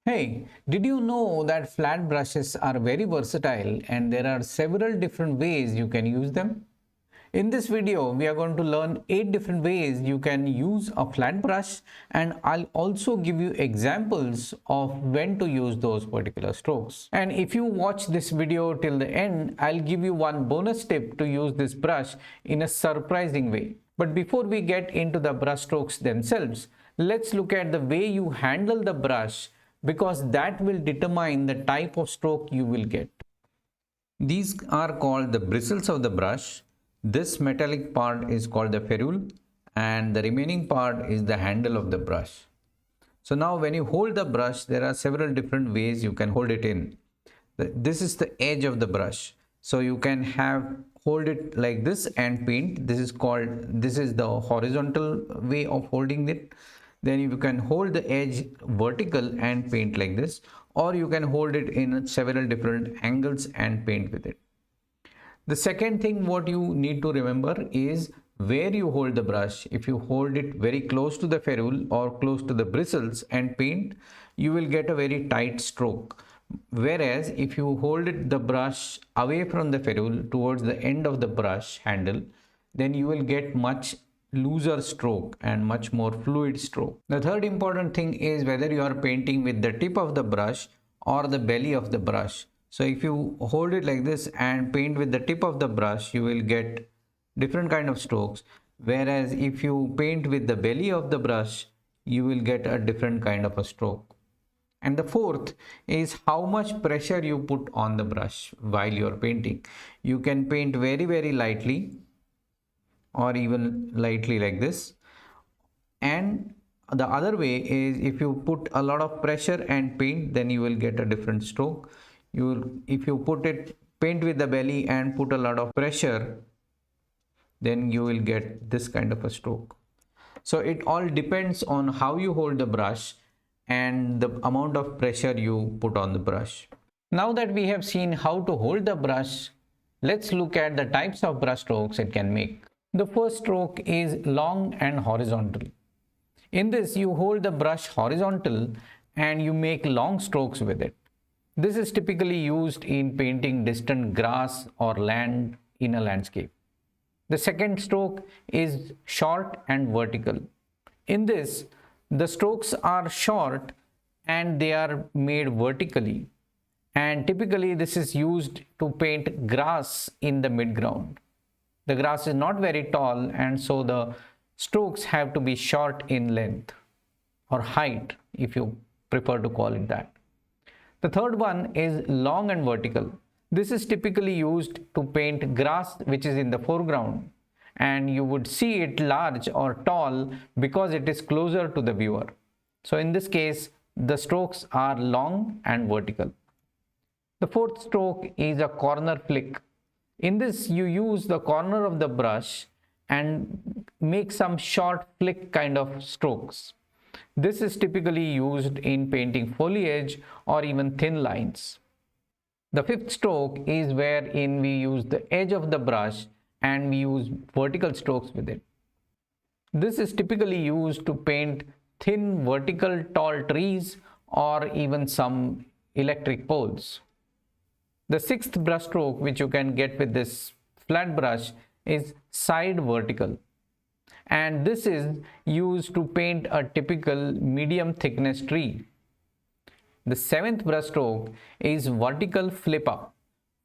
Hey, did you know that flat brushes are very versatile and there are several different ways you can use them? In this video, we are going to learn 8 different ways you can use a flat brush, and I'll also give you examples of when to use those particular strokes. And if you watch this video till the end, I'll give you one bonus tip to use this brush in a surprising way. But before we get into the brush strokes themselves, let's look at the way you handle the brush, because that will determine the type of stroke you will get. These are called the bristles of the brush. This metallic part is called the ferrule, and the remaining part is the handle of the brush. So now when you hold the brush, there are several different ways you can hold it in. This is the edge of the brush. So you can hold it like this and paint. This is the horizontal way of holding it. Then you can hold the edge vertical and paint like this, or you can hold it in several different angles and paint with it. The second thing what you need to remember is where you hold the brush. If you hold it very close to the ferrule or close to the bristles and paint, you will get a very tight stroke. Whereas if you hold the brush away from the ferrule towards the end of the brush handle, then you will get much looser stroke and much more fluid stroke. The third important thing is whether you are painting with the tip of the brush or the belly of the brush. So if you hold it like this and paint with the tip of the brush, you will get different kind of strokes. Whereas if you paint with the belly of the brush, you will get a different kind of a stroke. And the fourth is how much pressure you put on the brush while you are painting. You can paint very, very lightly, or even lightly like this. And the other way is if you put a lot of pressure and paint, then you will get a different stroke. If you paint with the belly and put a lot of pressure, then you will get this kind of a stroke. So it all depends on how you hold the brush and the amount of pressure you put on the brush. Now that we have seen how to hold the brush, let's look at the types of brush strokes it can make. The first stroke is long and horizontal. In this, you hold the brush horizontal and you make long strokes with it. This is typically used in painting distant grass or land in a landscape. The second stroke is short and vertical. In this, the strokes are short and they are made vertically. And typically this is used to paint grass in the midground. The grass is not very tall, and so the strokes have to be short in length or height, if you prefer to call it that. The third one is long and vertical. This is typically used to paint grass which is in the foreground, and you would see it large or tall because it is closer to the viewer. So in this case, the strokes are long and vertical. The fourth stroke is a corner flick. In this, you use the corner of the brush and make some short flick kind of strokes. This is typically used in painting foliage or even thin lines. The fifth stroke is wherein we use the edge of the brush and we use vertical strokes with it. This is typically used to paint thin vertical tall trees or even some electric poles. The sixth brush stroke which you can get with this flat brush is side vertical, and this is used to paint a typical medium thickness tree. The seventh brush stroke is vertical flip up.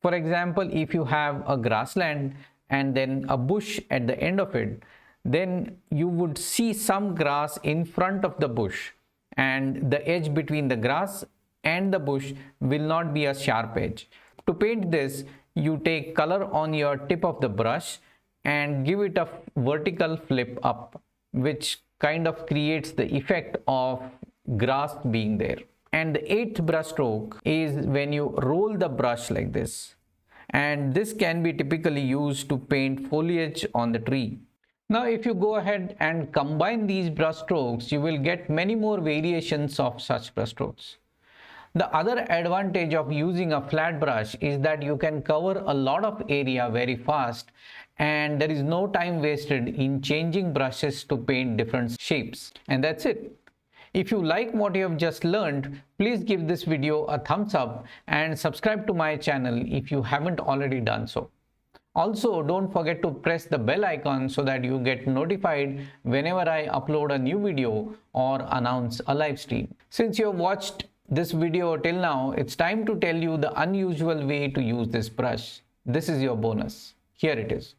For example, if you have a grassland and then a bush at the end of it, then you would see some grass in front of the bush, and the edge between the grass and the bush will not be a sharp edge. To paint this, you take color on your tip of the brush and give it a vertical flip up, which kind of creates the effect of grass being there. And the eighth brush stroke is when you roll the brush like this. And this can be typically used to paint foliage on the tree. Now, if you go ahead and combine these brush strokes, you will get many more variations of such brush strokes. The other advantage of using a flat brush is that you can cover a lot of area very fast, and there is no time wasted in changing brushes to paint different shapes. And that's it. If you like what you have just learned, please give this video a thumbs up and subscribe to my channel if you haven't already done so. Also, don't forget to press the bell icon so that you get notified whenever I upload a new video or announce a live stream. Since you have watched this video till now, it's time to tell you the unusual way to use this brush. This is your bonus. Here it is.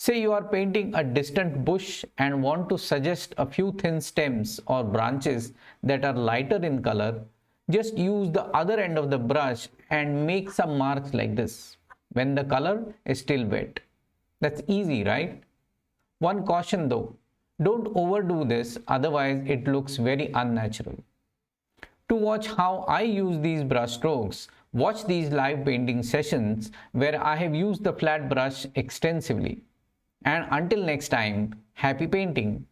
Say you are painting a distant bush and want to suggest a few thin stems or branches that are lighter in color. Just use the other end of the brush and make some marks like this when the color is still wet. That's easy, right? One caution though, don't overdo this, otherwise it looks very unnatural. To watch how I use these brush strokes, watch these live painting sessions where I have used the flat brush extensively. And until next time, happy painting!